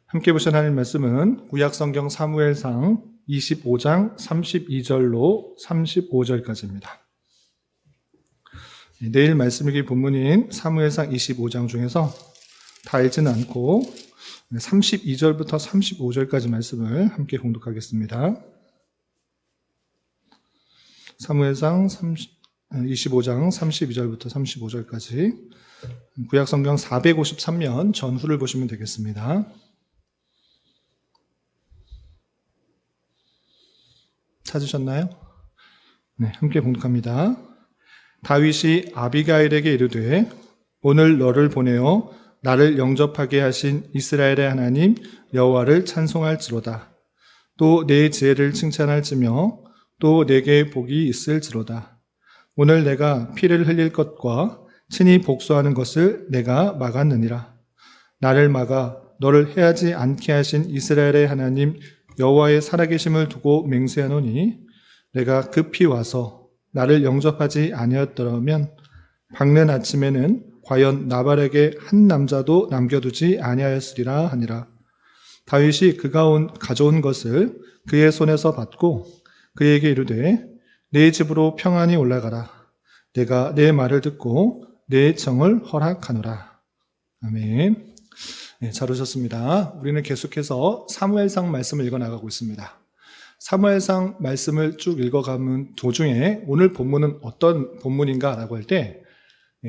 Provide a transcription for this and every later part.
함께 보신 하나님 말씀은 구약성경 사무엘상 25장 32절로 35절까지입니다. 내일 말씀 읽기 본문인 사무엘상 25장 중에서 다 읽지는 않고 32절부터 35절까지 말씀을 함께 공독하겠습니다. 사무엘상 25장 32절부터 35절까지 구약성경 453면 전후를 보시면 되겠습니다. 찾으셨나요? 네, 함께 공독합니다. 다윗이 아비가일에게 이르되 오늘 너를 보내어 나를 영접하게 하신 이스라엘의 하나님 여호와를 찬송할지로다. 또 내 지혜를 칭찬할지며 또 내게 복이 있을지로다. 오늘 내가 피를 흘릴 것과 친히 복수하는 것을 내가 막았느니라. 나를 막아 너를 해하지 않게 하신 이스라엘의 하나님 여호와의 살아계심을 두고 맹세하노니 내가 급히 와서 나를 영접하지 아니었더라면 밝는 아침에는 과연 나발에게 한 남자도 남겨두지 아니하였으리라 하니라. 다윗이 그가 가져온 것을 그의 손에서 받고 그에게 이르되 내 집으로 평안히 올라가라. 내가 내 말을 듣고 내 정을 허락하노라. 아멘. 네, 잘 오셨습니다. 우리는 계속해서 사무엘상 말씀을 읽어나가고 있습니다. 사무엘상 말씀을 쭉 읽어가는 도중에 오늘 본문은 어떤 본문인가라고 할 때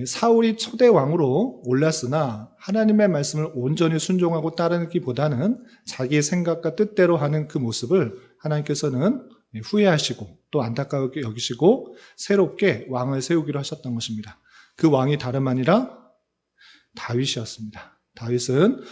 사울이 초대 왕으로 올랐으나 하나님의 말씀을 온전히 순종하고 따르기보다는 자기의 생각과 뜻대로 하는 그 모습을 하나님께서는 후회하시고 또 안타깝게 여기시고 새롭게 왕을 세우기로 하셨던 것입니다. 그 왕이 다름 아니라 다윗이었습니다. 다윗은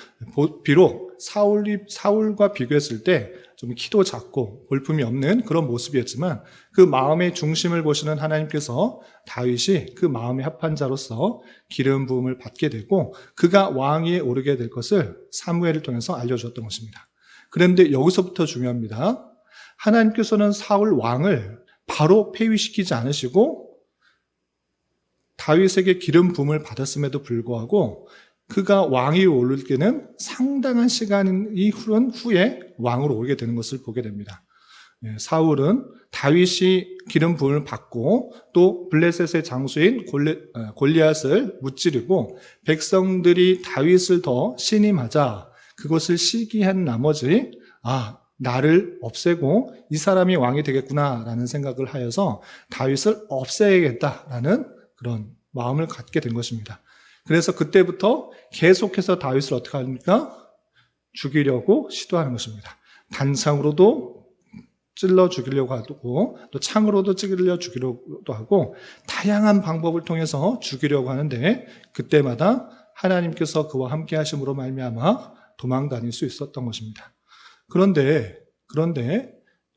비록 사울과 비교했을 때 좀 키도 작고 볼품이 없는 그런 모습이었지만 그 마음의 중심을 보시는 하나님께서 다윗이 그 마음의 합한 자로서 기름 부음을 받게 되고 그가 왕위에 오르게 될 것을 사무엘을 통해서 알려주었던 것입니다. 그런데 여기서부터 중요합니다. 하나님께서는 사울 왕을 바로 폐위시키지 않으시고 다윗에게 기름 부음을 받았음에도 불구하고 그가 왕위에 오를 때는 상당한 시간이 흐른 후에 왕으로 오르게 되는 것을 보게 됩니다. 사울은 다윗이 기름 부음을 받고 또 블레셋의 장수인 골리앗을 무찌르고 백성들이 다윗을 더 신임하자 그것을 시기한 나머지 나를 없애고 이 사람이 왕이 되겠구나라는 생각을 하여서 다윗을 없애야겠다라는 그런 마음을 갖게 된 것입니다. 그래서 그때부터 계속해서 다윗을 어떻게 합니까? 죽이려고 시도하는 것입니다. 단창으로도 찔러 죽이려고 하고 또 창으로도 찔러 죽이려고도 하고 다양한 방법을 통해서 죽이려고 하는데 그때마다 하나님께서 그와 함께 하심으로 말미암아 도망 다닐 수 있었던 것입니다. 그런데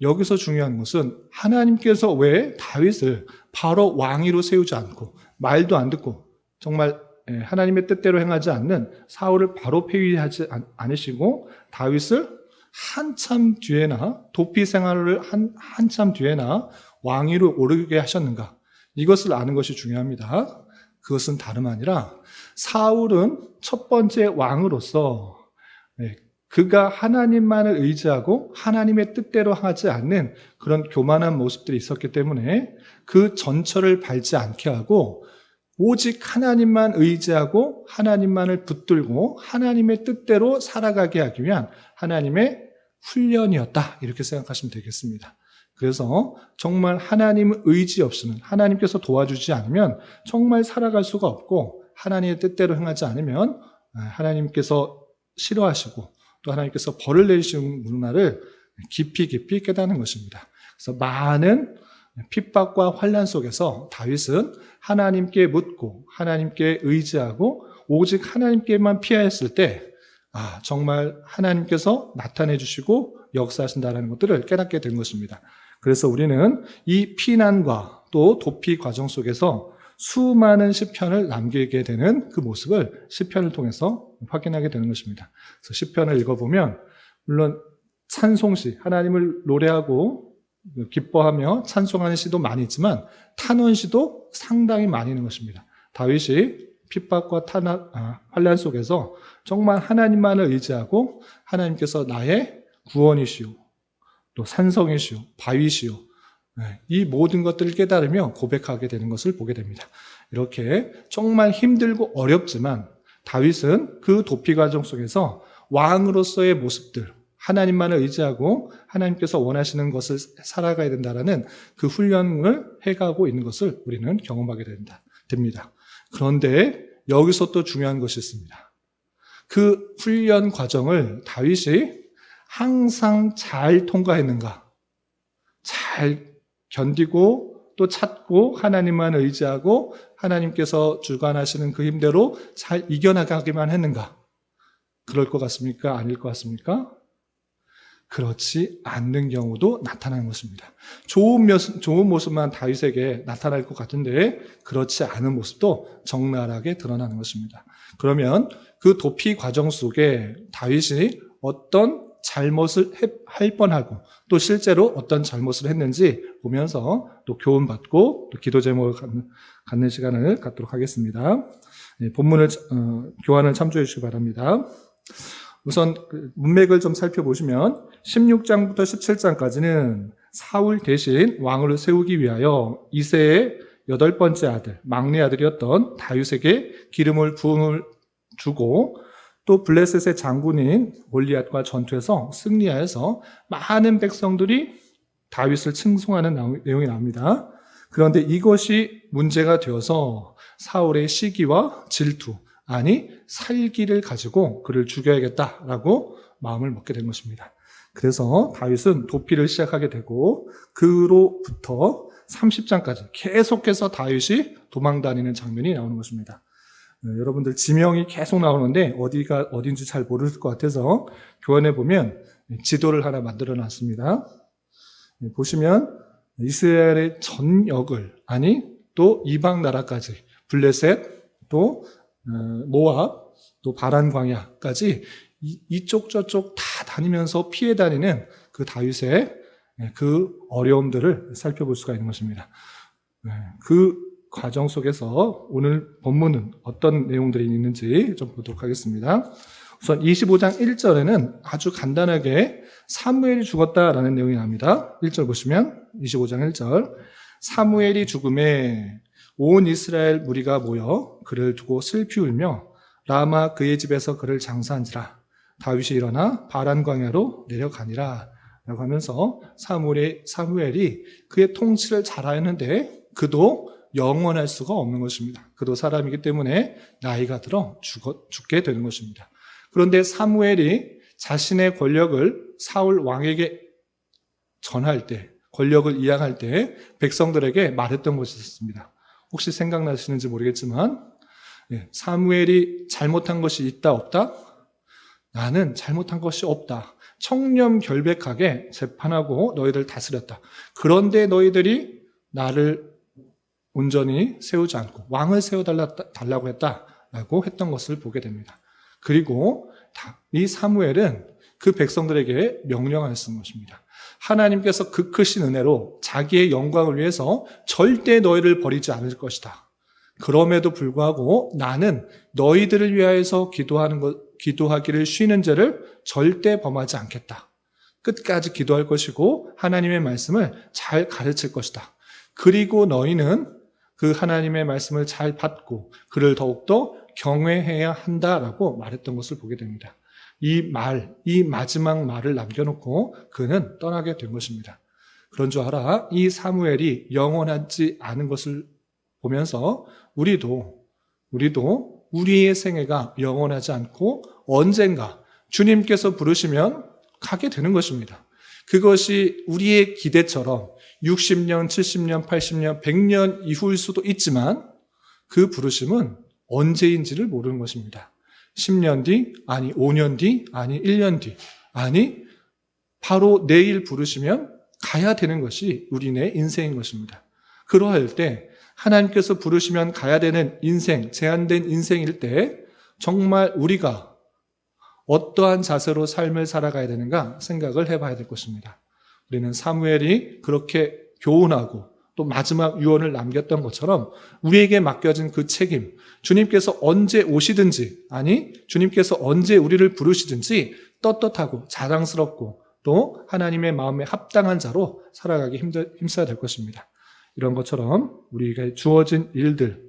여기서 중요한 것은 하나님께서 왜 다윗을 바로 왕위로 세우지 않고 말도 안 듣고 정말 하나님의 뜻대로 행하지 않는 사울을 바로 폐위하지 않으시고 다윗을 한참 뒤에나 도피 생활을 한참 뒤에나 왕위로 오르게 하셨는가? 이것을 아는 것이 중요합니다. 그것은 다름 아니라 사울은 첫 번째 왕으로서 그가 하나님만을 의지하고 하나님의 뜻대로 하지 않는 그런 교만한 모습들이 있었기 때문에 그 전철을 밟지 않게 하고 오직 하나님만 의지하고 하나님만을 붙들고 하나님의 뜻대로 살아가게 하기 위한 하나님의 훈련이었다. 이렇게 생각하시면 되겠습니다. 그래서 정말 하나님 의지 없이는 하나님께서 도와주지 않으면 정말 살아갈 수가 없고 하나님의 뜻대로 행하지 않으면 하나님께서 싫어하시고 또 하나님께서 벌을 내리시는 문화를 깊이 깨닫는 것입니다. 그래서 많은 핍박과 환난 속에서 다윗은 하나님께 묻고 하나님께 의지하고 오직 하나님께만 피하였을 때 정말 하나님께서 나타내 주시고 역사하신다는 것들을 깨닫게 된 것입니다. 그래서 우리는 이 피난과 또 도피 과정 속에서 수많은 시편을 남기게 되는 그 모습을 시편을 통해서 확인하게 되는 것입니다. 그래서 시편을 읽어보면 물론 찬송시, 하나님을 노래하고 기뻐하며 찬송하는 시도 많이 있지만 탄원시도 상당히 많이 있는 것입니다. 다윗이 핍박과 환난 속에서 정말 하나님만을 의지하고 하나님께서 나의 구원이시오, 또 산성이시오, 바위시오, 이 모든 것들을 깨달으며 고백하게 되는 것을 보게 됩니다. 이렇게 정말 힘들고 어렵지만 다윗은 그 도피 과정 속에서 왕으로서의 모습들, 하나님만을 의지하고 하나님께서 원하시는 것을 살아가야 된다라는 그 훈련을 해가고 있는 것을 우리는 경험하게 됩니다. 그런데 여기서 또 중요한 것이 있습니다. 그 훈련 과정을 다윗이 항상 잘 통과했는가? 잘 견디고 또 찾고 하나님만 의지하고 하나님께서 주관하시는 그 힘대로 잘 이겨나가기만 했는가? 그럴 것 같습니까? 아닐 것 같습니까? 그렇지 않는 경우도 나타나는 것입니다. 좋은 모습만 다윗에게 나타날 것 같은데 그렇지 않은 모습도 적나라하게 드러나는 것입니다. 그러면 그 도피 과정 속에 다윗이 어떤 잘못을 할 뻔하고 또 실제로 어떤 잘못을 했는지 보면서 또 교훈받고 또 기도 제목을 갖는 시간을 갖도록 하겠습니다. 본문을 교환을 참조해 주시기 바랍니다. 우선 문맥을 좀 살펴보시면 16장부터 17장까지는 사울 대신 왕을 세우기 위하여 이새의 8번째 아들, 막내 아들이었던 다윗에게 부음을 주고 또 블레셋의 장군인 골리앗과 전투에서 승리하여서 많은 백성들이 다윗을 칭송하는 내용이 나옵니다. 그런데 이것이 문제가 되어서 사울의 시기와 질투, 아니 살기를 가지고 그를 죽여야겠다라고 마음을 먹게 된 것입니다. 그래서 다윗은 도피를 시작하게 되고 그로부터 30장까지 계속해서 다윗이 도망다니는 장면이 나오는 것입니다. 여러분들 지명이 계속 나오는데 어디가 어딘지 잘 모를 것 같아서 교환해 보면 지도를 하나 만들어 놨습니다. 보시면 이스라엘의 전역을, 아니 또 이방 나라까지, 블레셋, 또 모압, 또 바란 광야까지 이쪽 저쪽 다 다니면서 피해 다니는 그 다윗의 그 어려움들을 살펴볼 수가 있는 것입니다. 그 과정 속에서 오늘 본문은 어떤 내용들이 있는지 좀 보도록 하겠습니다. 우선 25장 1절에는 아주 간단하게 사무엘이 죽었다라는 내용이 나옵니다. 1절 보시면 25장 1절 사무엘이 죽음에 온 이스라엘 무리가 모여 그를 두고 슬피 울며 라마 그의 집에서 그를 장사한지라 다윗이 일어나 바란 광야로 내려가니라 라고 하면서 사무엘이 그의 통치를 잘하였는데 그도 영원할 수가 없는 것입니다. 그도 사람이기 때문에 나이가 들어 죽게 되는 것입니다. 그런데 사무엘이 자신의 권력을 사울 왕에게 전할 때, 권력을 이양할 때 백성들에게 말했던 것이 있습니다. 혹시 생각나시는지 모르겠지만 사무엘이 잘못한 것이 있다 없다? 나는 잘못한 것이 없다. 청렴결백하게 재판하고 너희들 다스렸다. 그런데 너희들이 나를 온전히 세우지 않고 왕을 세워달라고 했다라고 했던 것을 보게 됩니다. 그리고 이 사무엘은 그 백성들에게 명령을 쓴 것입니다. 하나님께서 그 크신 은혜로 자기의 영광을 위해서 절대 너희를 버리지 않을 것이다. 그럼에도 불구하고 나는 너희들을 위하여서 기도하기를 쉬는 죄를 절대 범하지 않겠다. 끝까지 기도할 것이고 하나님의 말씀을 잘 가르칠 것이다. 그리고 너희는 그 하나님의 말씀을 잘 받고 그를 더욱더 경외해야 한다라고 말했던 것을 보게 됩니다. 이 마지막 말을 남겨놓고 그는 떠나게 된 것입니다. 그런 줄 알아 이 사무엘이 영원하지 않은 것을 보면서 우리도 우리의 생애가 영원하지 않고 언젠가 주님께서 부르시면 가게 되는 것입니다. 그것이 우리의 기대처럼 60년, 70년, 80년, 100년 이후일 수도 있지만 그 부르심은 언제인지를 모르는 것입니다. 10년 뒤, 아니 5년 뒤, 아니 1년 뒤, 아니 바로 내일 부르시면 가야 되는 것이 우리네 인생인 것입니다. 그러할 때 하나님께서 부르시면 가야 되는 인생, 제한된 인생일 때 정말 우리가 어떠한 자세로 삶을 살아가야 되는가 생각을 해봐야 될 것입니다. 우리는 사무엘이 그렇게 교훈하고 또 마지막 유언을 남겼던 것처럼 우리에게 맡겨진 그 책임, 주님께서 언제 오시든지, 아니 주님께서 언제 우리를 부르시든지 떳떳하고 자랑스럽고 또 하나님의 마음에 합당한 자로 살아가기 힘써야 될 것입니다. 이런 것처럼 우리에게 주어진 일들,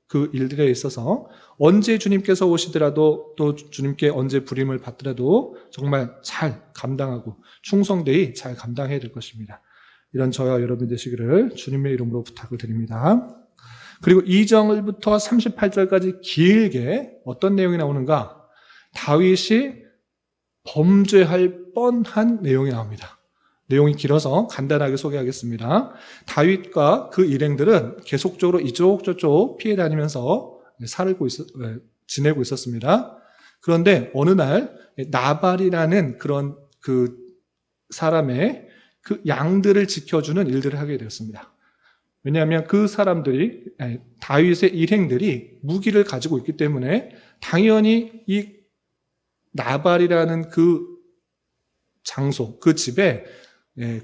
그 일들에 있어서 언제 주님께서 오시더라도 또 주님께 언제 부림을 받더라도 정말 잘 감당하고 충성되이 잘 감당해야 될 것입니다. 이런 저와 여러분 되시기를 주님의 이름으로 부탁을 드립니다. 그리고 2절부터 38절까지 길게 어떤 내용이 나오는가? 다윗이 범죄할 뻔한 내용이 나옵니다. 내용이 길어서 간단하게 소개하겠습니다. 다윗과 그 일행들은 계속적으로 이쪽 저쪽 피해 다니면서 지내고 있었습니다. 그런데 어느 날 나발이라는 그런 그 사람의 그 양들을 지켜주는 일들을 하게 되었습니다. 왜냐하면 그 사람들이, 다윗의 일행들이 무기를 가지고 있기 때문에 당연히 이 나발이라는 그 장소, 그 집에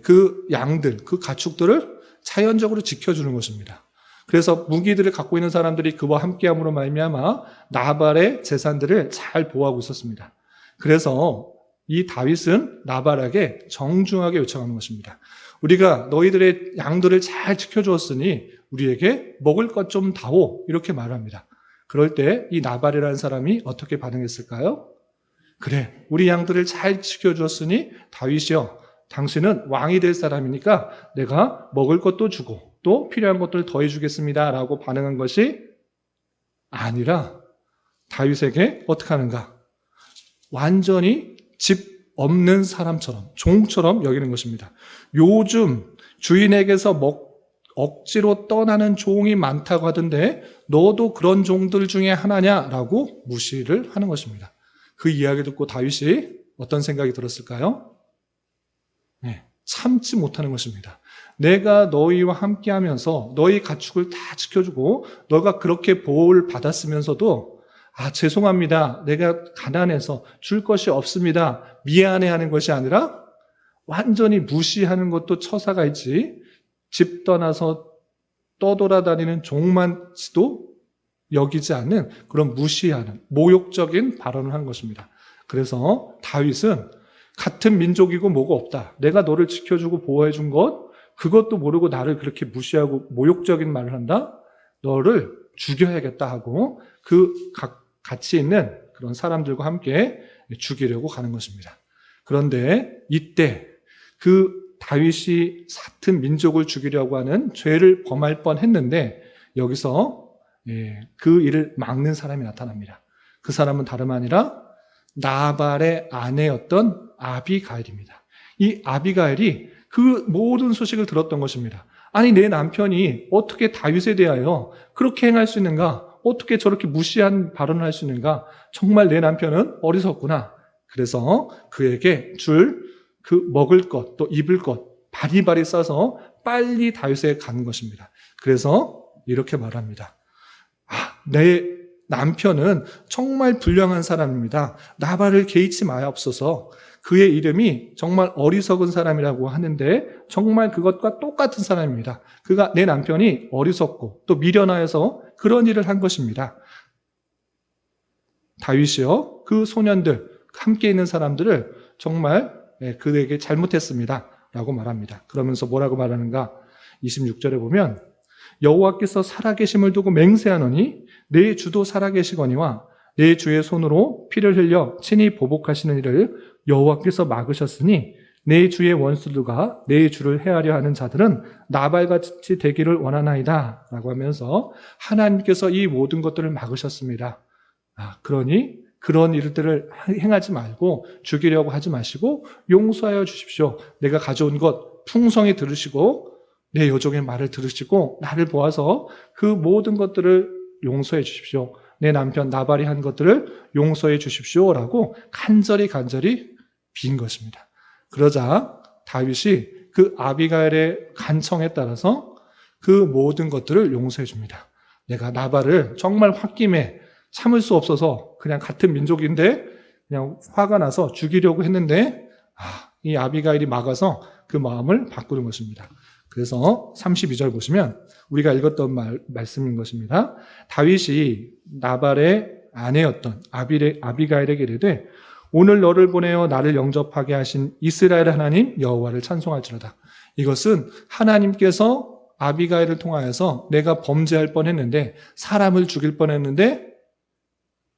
그 양들, 그 가축들을 자연적으로 지켜주는 것입니다. 그래서 무기들을 갖고 있는 사람들이 그와 함께함으로 말미암아 나발의 재산들을 잘 보호하고 있었습니다. 그래서 이 다윗은 나발에게 정중하게 요청하는 것입니다. 우리가 너희들의 양들을 잘 지켜주었으니 우리에게 먹을 것 좀 다오, 이렇게 말합니다. 그럴 때 이 나발이라는 사람이 어떻게 반응했을까요? 그래, 우리 양들을 잘 지켜주었으니 다윗이여, 당신은 왕이 될 사람이니까 내가 먹을 것도 주고 또 필요한 것들을 더해주겠습니다 라고 반응한 것이 아니라 다윗에게 어떻게 하는가? 완전히 집 없는 사람처럼, 종처럼 여기는 것입니다. 요즘 주인에게서 억지로 떠나는 종이 많다고 하던데 너도 그런 종들 중에 하나냐라고 무시를 하는 것입니다. 그 이야기 듣고 다윗이 어떤 생각이 들었을까요? 참지 못하는 것입니다. 내가 너희와 함께하면서 너희 가축을 다 지켜주고 너가 그렇게 보호를 받았으면서도 죄송합니다, 내가 가난해서 줄 것이 없습니다, 미안해하는 것이 아니라 완전히 무시하는 것도 처사가 있지, 집 떠나서 떠돌아다니는 종만치도 여기지 않는 그런 무시하는 모욕적인 발언을 한 것입니다. 그래서 다윗은 같은 민족이고 뭐가 없다, 내가 너를 지켜주고 보호해준 것 그것도 모르고 나를 그렇게 무시하고 모욕적인 말을 한다, 너를 죽여야겠다 하고 그 같이 있는 그런 사람들과 함께 죽이려고 가는 것입니다. 그런데 이때 그 다윗이 같은 민족을 죽이려고 하는 죄를 범할 뻔했는데 여기서 그 일을 막는 사람이 나타납니다. 그 사람은 다름 아니라 나발의 아내였던 아비가일입니다. 이 아비가일이 그 모든 소식을 들었던 것입니다. 아니, 내 남편이 어떻게 다윗에 대하여 그렇게 행할 수 있는가? 어떻게 저렇게 무시한 발언을 할 수 있는가? 정말 내 남편은 어리석구나. 그래서 그에게 줄 그 먹을 것, 또 입을 것 바리바리 싸서 빨리 다윗에게 가는 것입니다. 그래서 이렇게 말합니다. 내 남편은 정말 불량한 사람입니다. 나발을 개의치 마옵소서. 그의 이름이 정말 어리석은 사람이라고 하는데 정말 그것과 똑같은 사람입니다. 내 남편이 어리석고 또 미련하여서 그런 일을 한 것입니다. 다윗이요, 그 소년들, 함께 있는 사람들을 정말 그에게 잘못했습니다 라고 말합니다. 그러면서 뭐라고 말하는가? 26절에 보면 여호와께서 살아계심을 두고 맹세하노니 내 주도 살아계시거니와 내 주의 손으로 피를 흘려 친히 보복하시는 일을 여호와께서 막으셨으니 내 주의 원수들과 내 주를 해하려 하는 자들은 나발같이 되기를 원하나이다 라고 하면서 하나님께서 이 모든 것들을 막으셨습니다. 그러니 그런 일들을 행하지 말고 죽이려고 하지 마시고 용서하여 주십시오. 내가 가져온 것 풍성히 들으시고 내 여종의 말을 들으시고 나를 보아서 그 모든 것들을 용서해 주십시오. 내 남편 나발이 한 것들을 용서해 주십시오라고 간절히 빈 것입니다. 그러자 다윗이 그 아비가일의 간청에 따라서 그 모든 것들을 용서해 줍니다. 내가 나발을 정말 홧김에 참을 수 없어서 그냥 같은 민족인데 그냥 화가 나서 죽이려고 했는데 이 아비가일이 막아서 그 마음을 바꾸는 것입니다. 그래서 32절 보시면 우리가 읽었던 말씀인 것입니다. 다윗이 나발의 아내였던 아비가일에게 이르되 오늘 너를 보내어 나를 영접하게 하신 이스라엘 하나님 여호와를 찬송할지로다. 이것은 하나님께서 아비가일을 통하여서 내가 범죄할 뻔했는데 사람을 죽일 뻔했는데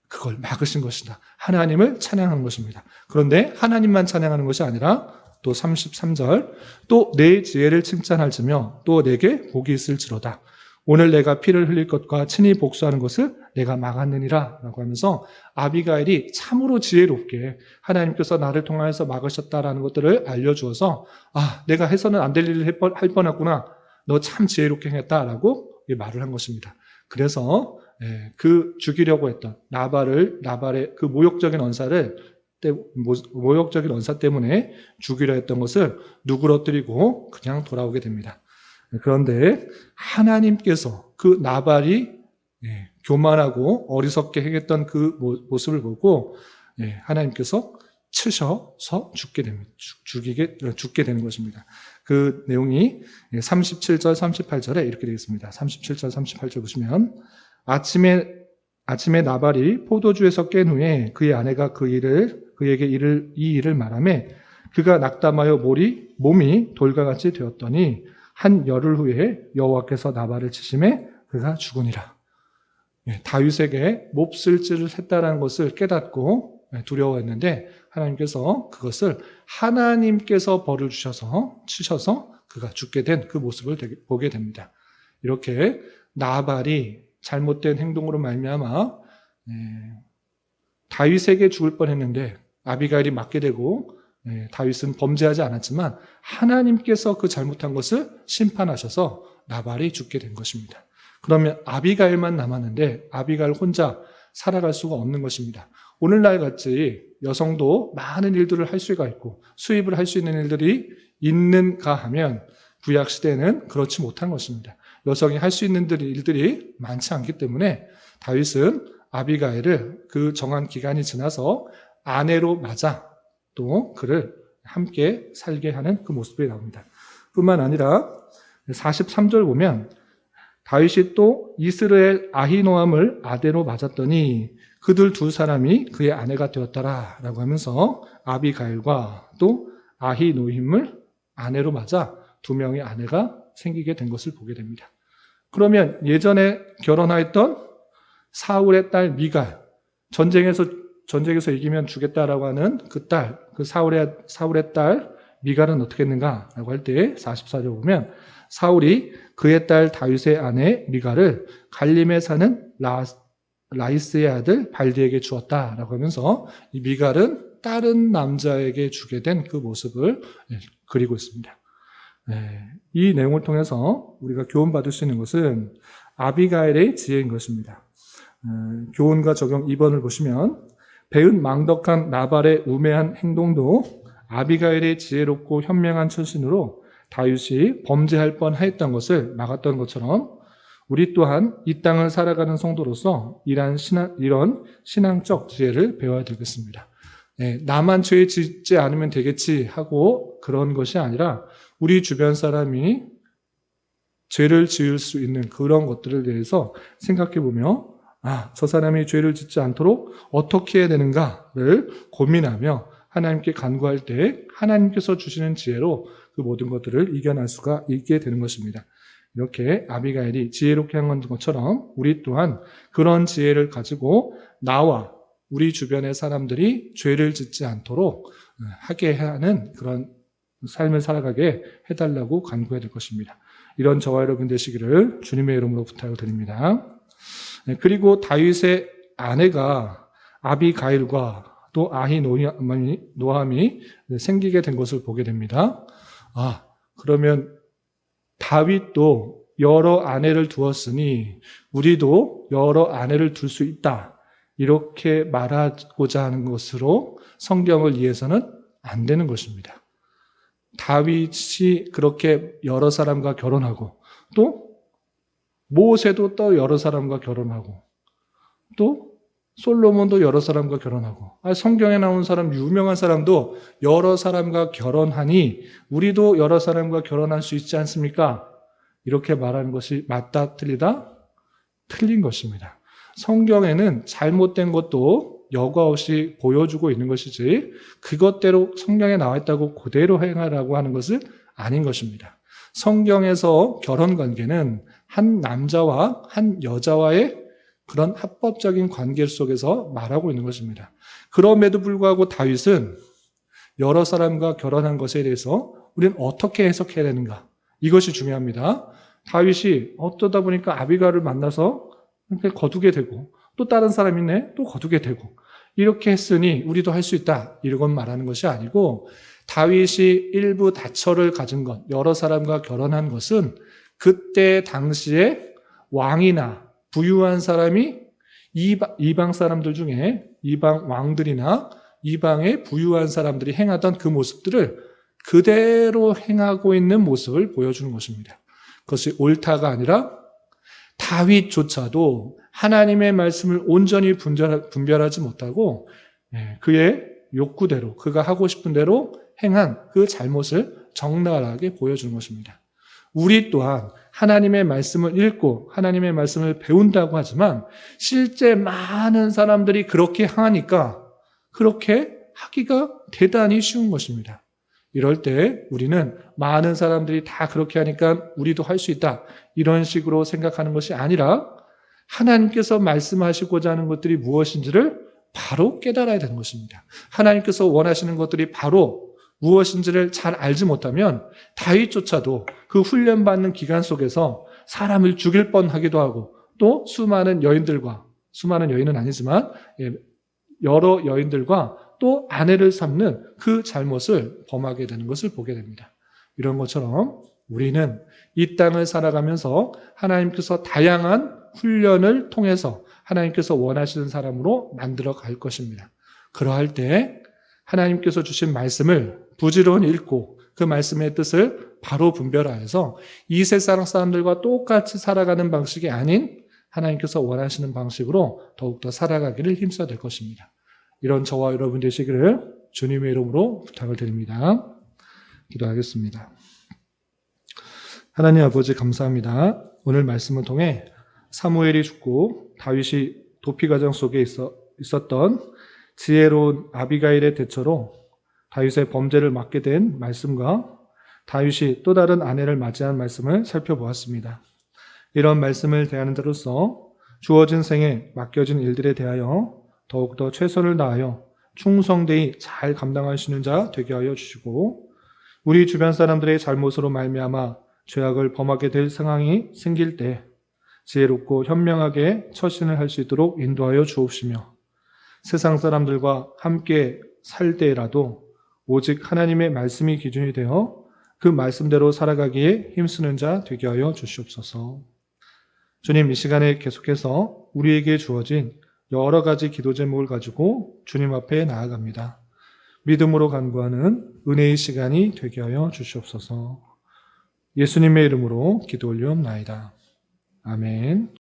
그걸 막으신 것이다. 하나님을 찬양하는 것입니다. 그런데 하나님만 찬양하는 것이 아니라 또 33절 또 내 지혜를 칭찬할지며 또 내게 복이 있을지로다. 오늘 내가 피를 흘릴 것과 친히 복수하는 것을 내가 막았느니라 라고 하면서 아비가일이 참으로 지혜롭게 하나님께서 나를 통하여서 막으셨다라는 것들을 알려주어서 내가 해서는 안 될 일을 할 뻔했구나. 너 참 지혜롭게 행했다라고 말을 한 것입니다. 그래서 그 죽이려고 했던 나발의 그 모욕적인 언사 때문에 죽이려 했던 것을 누그러뜨리고 그냥 돌아오게 됩니다. 그런데 하나님께서 그 나발이 교만하고 어리석게 행했던 그 모습을 보고 하나님께서 치셔서 죽게 되는 것입니다. 그 내용이 37절, 38절에 이렇게 되겠습니다. 37절, 38절 보시면 아침에 나발이 포도주에서 깬 후에 그의 아내가 그에게 이 일을 말하매 그가 낙담하여 몸이 돌과 같이 되었더니 한 열흘 후에 여호와께서 나발을 치심에 그가 죽으니라. 다윗에게 몹쓸 짓을 했다라는 것을 깨닫고 두려워했는데 하나님께서 그것을 하나님께서 벌을 주셔서 치셔서 그가 죽게 된 그 모습을 보게 됩니다. 이렇게 나발이 잘못된 행동으로 말미암아 다윗에게 죽을 뻔했는데 아비가일이 맞게 되고 다윗은 범죄하지 않았지만 하나님께서 그 잘못한 것을 심판하셔서 나발이 죽게 된 것입니다. 그러면 아비가일만 남았는데 아비가일 혼자 살아갈 수가 없는 것입니다. 오늘날 같이 여성도 많은 일들을 할 수가 있고 수입을 할 수 있는 일들이 있는가 하면 구약 시대에는 그렇지 못한 것입니다. 여성이 할 수 있는 일들이 많지 않기 때문에 다윗은 아비가일을 그 정한 기간이 지나서 아내로 맞아 또 그를 함께 살게 하는 그 모습이 나옵니다. 뿐만 아니라 43절 보면 다윗이 또 이스라엘 아히노암을 아내로 맞았더니 그들 두 사람이 그의 아내가 되었더라 라고 하면서 아비가일과 또 아히노임을 아내로 맞아 두 명의 아내가 생기게 된 것을 보게 됩니다. 그러면 예전에 결혼하였던 사울의 딸 미갈, 전쟁에서 이기면 주겠다라고 하는 그 딸, 그 사울의 딸 미갈은 어떻게 했는가라고 할 때 44절 보면 사울이 그의 딸 다윗의 아내 미갈을 갈림에 사는 라이스의 아들 발디에게 주었다라고 하면서 이 미갈은 다른 남자에게 주게 된 그 모습을 그리고 있습니다. 이 내용을 통해서 우리가 교훈받을 수 있는 것은 아비가일의 지혜인 것입니다. 교훈과 적용 2번을 보시면 배은 망덕한 나발의 우매한 행동도 아비가일의 지혜롭고 현명한 처신으로 다윗이 범죄할 뻔하였던 것을 막았던 것처럼 우리 또한 이 땅을 살아가는 성도로서 이런 신앙적 지혜를 배워야 되겠습니다. 나만 죄 짓지 않으면 되겠지 하고 그런 것이 아니라 우리 주변 사람이 죄를 지을 수 있는 그런 것들에 대해서 생각해 보며 저 사람이 죄를 짓지 않도록 어떻게 해야 되는가를 고민하며 하나님께 간구할 때 하나님께서 주시는 지혜로 그 모든 것들을 이겨낼 수가 있게 되는 것입니다. 이렇게 아비가일이 지혜롭게 한 것처럼 우리 또한 그런 지혜를 가지고 나와 우리 주변의 사람들이 죄를 짓지 않도록 하게 하는 그런 삶을 살아가게 해달라고 간구해야 될 것입니다. 이런 저와 여러분 되시기를 주님의 이름으로 부탁을 드립니다. 그리고 다윗의 아내가 아비가일과 또 아히노함이 생기게 된 것을 보게 됩니다. 그러면 다윗도 여러 아내를 두었으니 우리도 여러 아내를 둘 수 있다. 이렇게 말하고자 하는 것으로 성경을 이해해서는 안 되는 것입니다. 다윗이 그렇게 여러 사람과 결혼하고 또 모세도 또 여러 사람과 결혼하고 또 솔로몬도 여러 사람과 결혼하고, 성경에 나온 사람, 유명한 사람도 여러 사람과 결혼하니 우리도 여러 사람과 결혼할 수 있지 않습니까? 이렇게 말하는 것이 맞다, 틀리다? 틀린 것입니다. 성경에는 잘못된 것도 여과 없이 보여주고 있는 것이지 그것대로 성경에 나와 있다고 그대로 행하라고 하는 것은 아닌 것입니다. 성경에서 결혼 관계는 한 남자와 한 여자와의 그런 합법적인 관계 속에서 말하고 있는 것입니다. 그럼에도 불구하고 다윗은 여러 사람과 결혼한 것에 대해서 우리는 어떻게 해석해야 되는가? 이것이 중요합니다. 다윗이 어쩌다 보니까 아비가를 만나서 거두게 되고 또 다른 사람이 있네? 또 거두게 되고 이렇게 했으니 우리도 할 수 있다. 이런 말하는 것이 아니고 다윗이 일부 다처를 가진 것, 여러 사람과 결혼한 것은 그때 당시에 왕이나 부유한 사람이 이방 사람들 중에 이방 왕들이나 이방의 부유한 사람들이 행하던 그 모습들을 그대로 행하고 있는 모습을 보여주는 것입니다. 그것이 옳다가 아니라 다윗조차도 하나님의 말씀을 온전히 분별하지 못하고 그의 욕구대로 그가 하고 싶은 대로 행한 그 잘못을 적나라하게 보여주는 것입니다. 우리 또한 하나님의 말씀을 읽고 하나님의 말씀을 배운다고 하지만 실제 많은 사람들이 그렇게 하니까 그렇게 하기가 대단히 쉬운 것입니다. 이럴 때 우리는 많은 사람들이 다 그렇게 하니까 우리도 할 수 있다. 이런 식으로 생각하는 것이 아니라 하나님께서 말씀하시고자 하는 것들이 무엇인지를 바로 깨달아야 되는 것입니다. 하나님께서 원하시는 것들이 바로 무엇인지를 잘 알지 못하면 다윗조차도 그 훈련받는 기간 속에서 사람을 죽일 뻔하기도 하고 또 수많은 여인은 아니지만 여러 여인들과 또 아내를 삼는 그 잘못을 범하게 되는 것을 보게 됩니다. 이런 것처럼 우리는 이 땅을 살아가면서 하나님께서 다양한 훈련을 통해서 하나님께서 원하시는 사람으로 만들어 갈 것입니다. 그러할 때 하나님께서 주신 말씀을 부지런히 읽고 그 말씀의 뜻을 바로 분별하여서 이 세상 사람들과 똑같이 살아가는 방식이 아닌 하나님께서 원하시는 방식으로 더욱더 살아가기를 힘써야 될 것입니다. 이런 저와 여러분 되시기를 주님의 이름으로 부탁을 드립니다. 기도하겠습니다. 하나님 아버지 감사합니다. 오늘 말씀을 통해 사무엘이 죽고 다윗이 도피과정 속에 있었던 지혜로운 아비가일의 대처로 다윗의 범죄를 막게 된 말씀과 다윗이 또 다른 아내를 맞이한 말씀을 살펴보았습니다. 이런 말씀을 대하는 자로서 주어진 생에 맡겨진 일들에 대하여 더욱더 최선을 다하여 충성되이 잘 감당할 수 있는 자 되게 하여 주시고 우리 주변 사람들의 잘못으로 말미암아 죄악을 범하게 될 상황이 생길 때 지혜롭고 현명하게 처신을 할 수 있도록 인도하여 주옵시며 세상 사람들과 함께 살 때라도 오직 하나님의 말씀이 기준이 되어 그 말씀대로 살아가기에 힘쓰는 자 되게 하여 주시옵소서. 주님, 이 시간에 계속해서 우리에게 주어진 여러 가지 기도 제목을 가지고 주님 앞에 나아갑니다. 믿음으로 간구하는 은혜의 시간이 되게 하여 주시옵소서. 예수님의 이름으로 기도 올리옵나이다. 아멘.